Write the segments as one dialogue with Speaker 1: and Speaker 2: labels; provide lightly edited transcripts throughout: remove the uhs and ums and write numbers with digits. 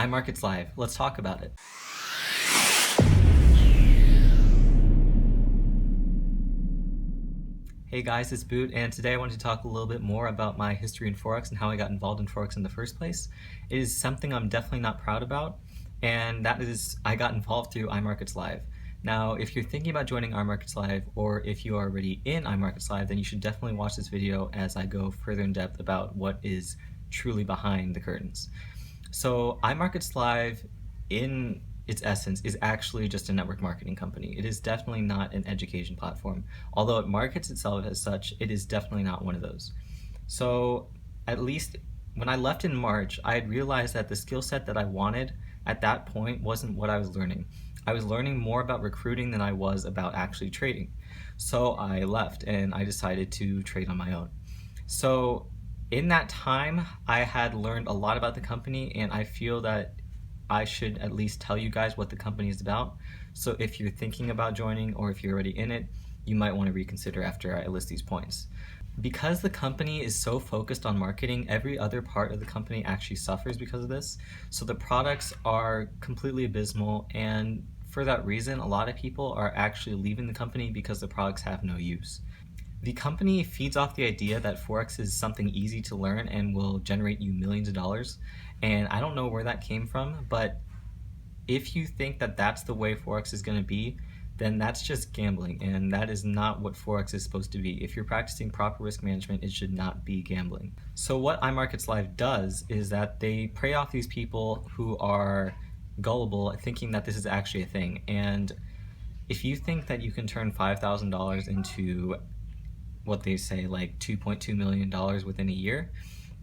Speaker 1: iMarketslive. Let's talk about it. Hey guys, it's Boot, and today I wanted to talk a little bit more about my history in Forex and how I got involved in Forex in the first place. It is something I'm definitely not proud about, and that is I got involved through iMarketslive. Now, if you're thinking about joining iMarketslive, or if you are already in iMarketslive, then you should definitely watch this video as I go further in depth about what is truly behind the curtains. So iMarketslive, in its essence, is actually just a network marketing company. It is definitely not an education platform. Although it markets itself as such, it is definitely not one of those. So at least when I left in March, I had realized that the skill set that I wanted at that point wasn't what I was learning. I was learning more about recruiting than I was about actually trading. So I left and I decided to trade on my own. So in that time, I had learned a lot about the company, and I feel that I should at least tell you guys what the company is about. So if you're thinking about joining, or if you're already in it, you might want to reconsider after I list these points. Because the company is so focused on marketing, every other part of the company actually suffers because of this. So the products are completely abysmal, and for that reason, a lot of people are actually leaving the company because the products have no use. The company feeds off the idea that Forex is something easy to learn and will generate you millions of dollars. And I don't know where that came from, but if you think that that's the way Forex is going to be, then that's just gambling, and that is not what Forex is supposed to be. If you're practicing proper risk management, it should not be gambling. So what iMarketslive does is that they prey off these people who are gullible, thinking that this is actually a thing. And if you think that you can turn $5,000 into what they say like $2.2 million within a year,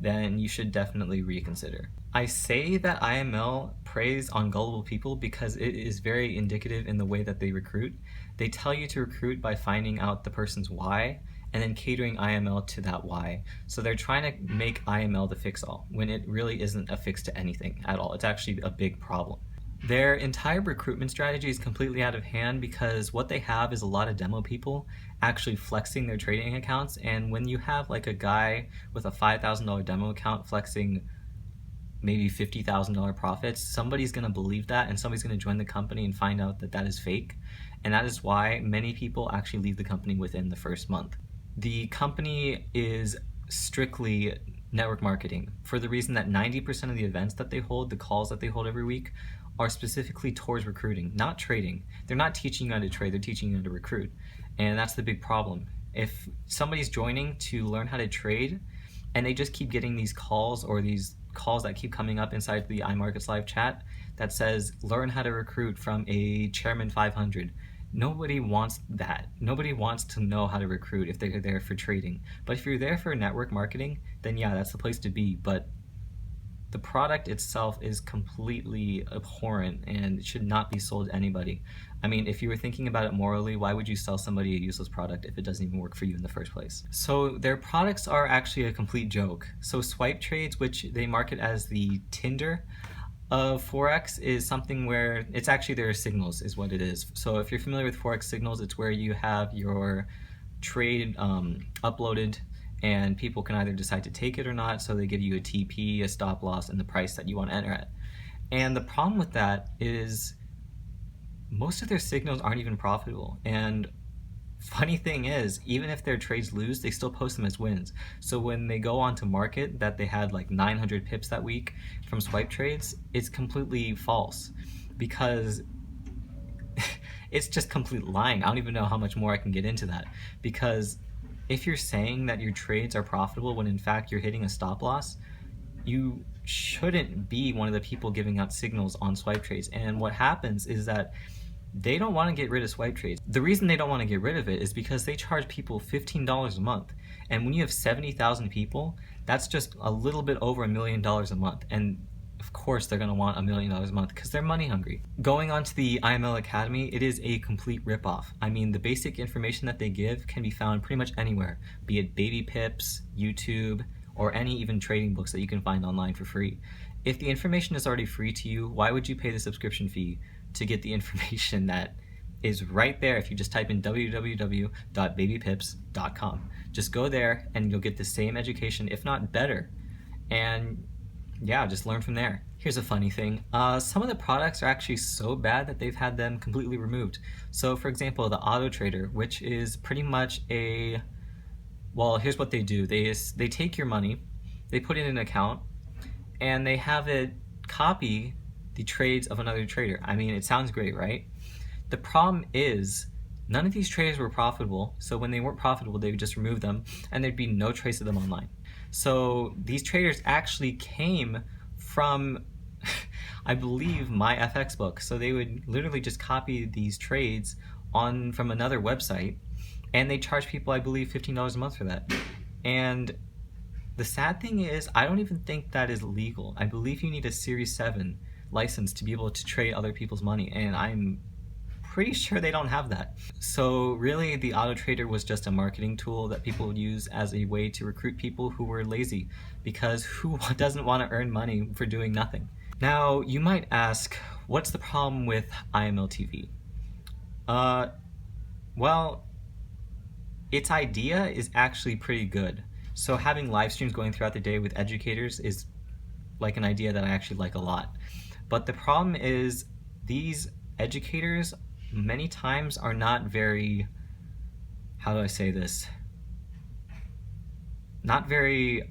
Speaker 1: then you should definitely reconsider. I say that IML preys on gullible people because it is very indicative in the way that they recruit. They tell you to recruit by finding out the person's why and then catering IML to that why. So they're trying to make IML the fix-all when it really isn't a fix to anything at all. It's actually a big problem. Their entire recruitment strategy is completely out of hand because what they have is a lot of demo people actually flexing their trading accounts, and when you have like a guy with a $5,000 demo account flexing maybe $50,000 profits, somebody's going to believe that, and somebody's going to join the company and find out that that is fake, and that is why many people actually leave the company within the first month. The company is strictly network marketing for the reason that 90% of the events that they hold, the calls that they hold every week, are specifically towards recruiting, not trading. They're not teaching you how to trade, they're teaching you how to recruit. And that's the big problem. If somebody's joining to learn how to trade and they just keep getting these calls, or these calls that keep coming up inside the iMarketslive chat that says, learn how to recruit from a Chairman 500. Nobody wants that. Nobody wants to know how to recruit if they're there for trading. But if you're there for network marketing, then yeah, that's the place to be. But the product itself is completely abhorrent and should not be sold to anybody. I mean, if you were thinking about it morally, why would you sell somebody a useless product if it doesn't even work for you in the first place? So their products are actually a complete joke. So swipe trades, which they market as the Tinder of Forex, is something where it's actually their signals is what it is. So if you're familiar with Forex signals, it's where you have your trade uploaded, and people can either decide to take it or not, so they give you a TP, a stop loss, and the price that you want to enter at. And the problem with that is most of their signals aren't even profitable. And funny thing is, even if their trades lose, they still post them as wins. So when they go on to market that they had like 900 pips that week from swipe trades, it's completely false because it's just complete lying. I don't even know how much more I can get into that, because if you're saying that your trades are profitable when in fact you're hitting a stop loss, you shouldn't be one of the people giving out signals on swipe trades. And what happens is that they don't want to get rid of swipe trades. The reason they don't want to get rid of it is because they charge people $15 a month. And when you have 70,000 people, that's just a little bit over $1 million a month. And of course they're going to want $1 million a month because they're money hungry. Going on to the Iml Academy, it is a complete ripoff. I mean, the basic information that they give can be found pretty much anywhere, be it baby pips, YouTube, or any even trading books that you can find online for free. If the information is already free to you, why would you pay the subscription fee to get the information that is right there if you just type in www.babypips.com? Just go there and you'll get the same education, if not better. And yeah, just learn from there. Here's a funny thing. Some of the products are actually so bad that they've had them completely removed. So for example, the Auto Trader, which is pretty much a, well, here's what they do. They take your money, they put it in an account, and they have it copy the trades of another trader. I mean, it sounds great, right? The problem is none of these traders were profitable, so when they weren't profitable, they would just remove them, and there'd be no trace of them online. So these traders actually came from, I believe, my FX book. So they would literally just copy these trades on from another website, and they charge people, I believe, $15 a month for that. And the sad thing is, I don't even think that is legal. I believe you need a Series 7 license to be able to trade other people's money, and I'm pretty sure they don't have that. So really, the Auto Trader was just a marketing tool that people would use as a way to recruit people who were lazy, because who doesn't want to earn money for doing nothing? Now, you might ask, what's the problem with IML TV? Well, its idea is actually pretty good. So having live streams going throughout the day with educators is like an idea that I actually like a lot. But the problem is these educators many times are not very, how do I say this? Not very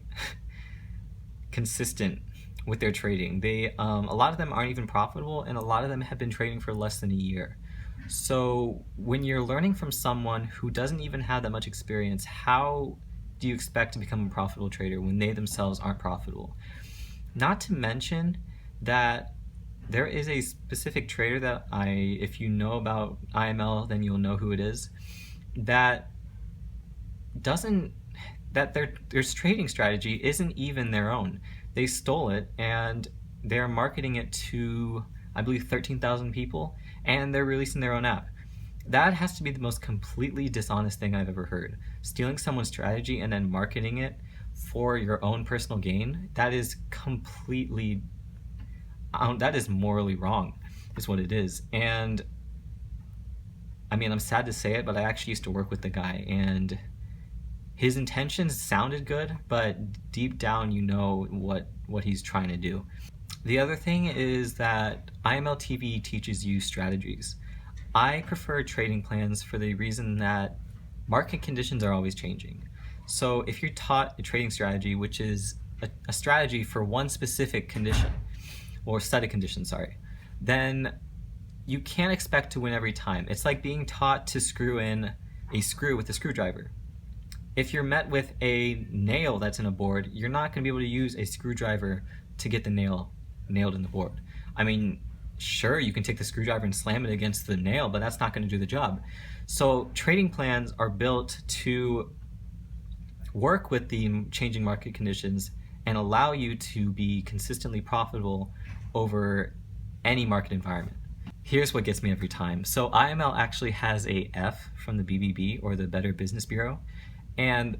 Speaker 1: consistent with their trading. They, a lot of them aren't even profitable, and a lot of them have been trading for less than a year. So when you're learning from someone who doesn't even have that much experience, how do you expect to become a profitable trader when they themselves aren't profitable? Not to mention that there is a specific trader that if you know about IML, then you'll know who it is, that their trading strategy isn't even their own. They stole it, and they're marketing it to, I believe, 13,000 people, and they're releasing their own app. That has to be the most completely dishonest thing I've ever heard. Stealing someone's strategy and then marketing it for your own personal gain, that is completely, that is morally wrong, is what it is. And I mean, I'm sad to say it, but I actually used to work with the guy, and his intentions sounded good, but deep down you know what he's trying to do. The other thing is that IML TV teaches you strategies. I prefer trading plans for the reason that market conditions are always changing. So if you're taught a trading strategy, which is a strategy for one specific condition, or set of conditions, sorry, then you can't expect to win every time. It's like being taught to screw in a screw with a screwdriver. If you're met with a nail that's in a board, you're not going to be able to use a screwdriver to get the nail nailed in the board. I mean, sure, you can take the screwdriver and slam it against the nail, but that's not going to do the job. So trading plans are built to work with the changing market conditions and allow you to be consistently profitable over any market environment. Here's what gets me every time. So IML actually has a F from the BBB, or the Better Business Bureau, and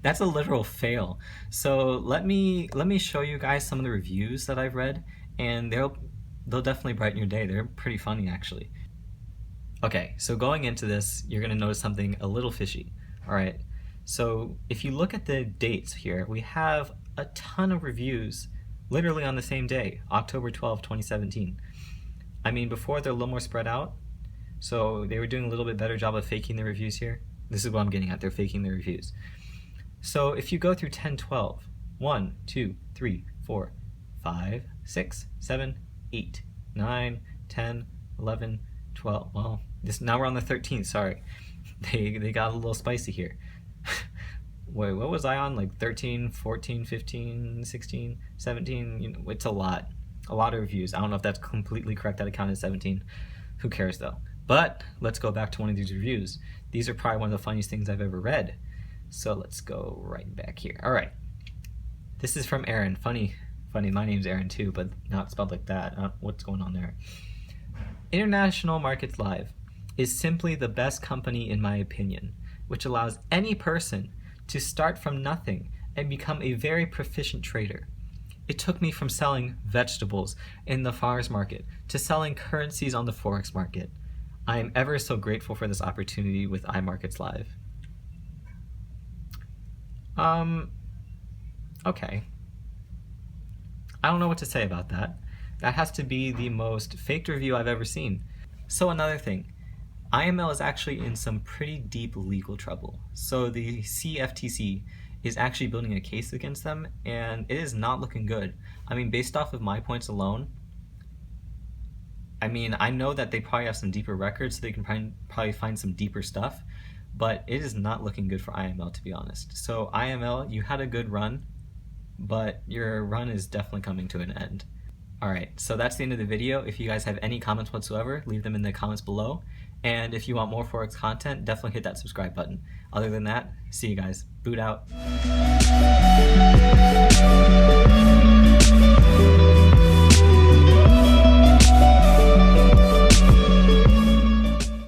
Speaker 1: that's a literal fail. So let me show you guys some of the reviews that I've read, and they'll definitely brighten your day. They're pretty funny, actually. Okay, so going into this, you're gonna notice something a little fishy. All right, so if you look at the dates here, we have a ton of reviews literally on the same day, October 12, 2017. I mean, before they're a little more spread out, so they were doing a little bit better job of faking the reviews here. This is what I'm getting at, they're faking the reviews. So if you go through 10, 12, 1, 2, 3, 4, 5, 6, 7, 8, 9, 10, 11, 12, well, now we're on the 13th, sorry. They got a little spicy here. Wait, what was I on? Like 13, 14, 15, 16, 17, you know, it's a lot of reviews. I don't know if that's completely correct that I counted 17. Who cares though? But let's go back to one of these reviews. These are probably one of the funniest things I've ever read. So let's go right back here. All right, this is from Aaron. Funny, my name's Aaron too, but not spelled like that. What's going on there? International Markets Live is simply the best company in my opinion, which allows any person to start from nothing and become a very proficient trader. It took me from selling vegetables in the farmers market to selling currencies on the forex market. I am ever so grateful for this opportunity with iMarketslive. Okay. I don't know what to say about that. That has to be the most faked review I've ever seen. So another thing, IML is actually in some pretty deep legal trouble. So the CFTC is actually building a case against them, and it is not looking good. I mean, based off of my points alone, I mean, I know that they probably have some deeper records, so they can probably find some deeper stuff, but it is not looking good for IML, to be honest. So IML, you had a good run, but your run is definitely coming to an end. Alright, so that's the end of the video. If you guys have any comments whatsoever, leave them in the comments below. And if you want more Forex content, definitely hit that subscribe button. Other than that, see you guys. Boot out.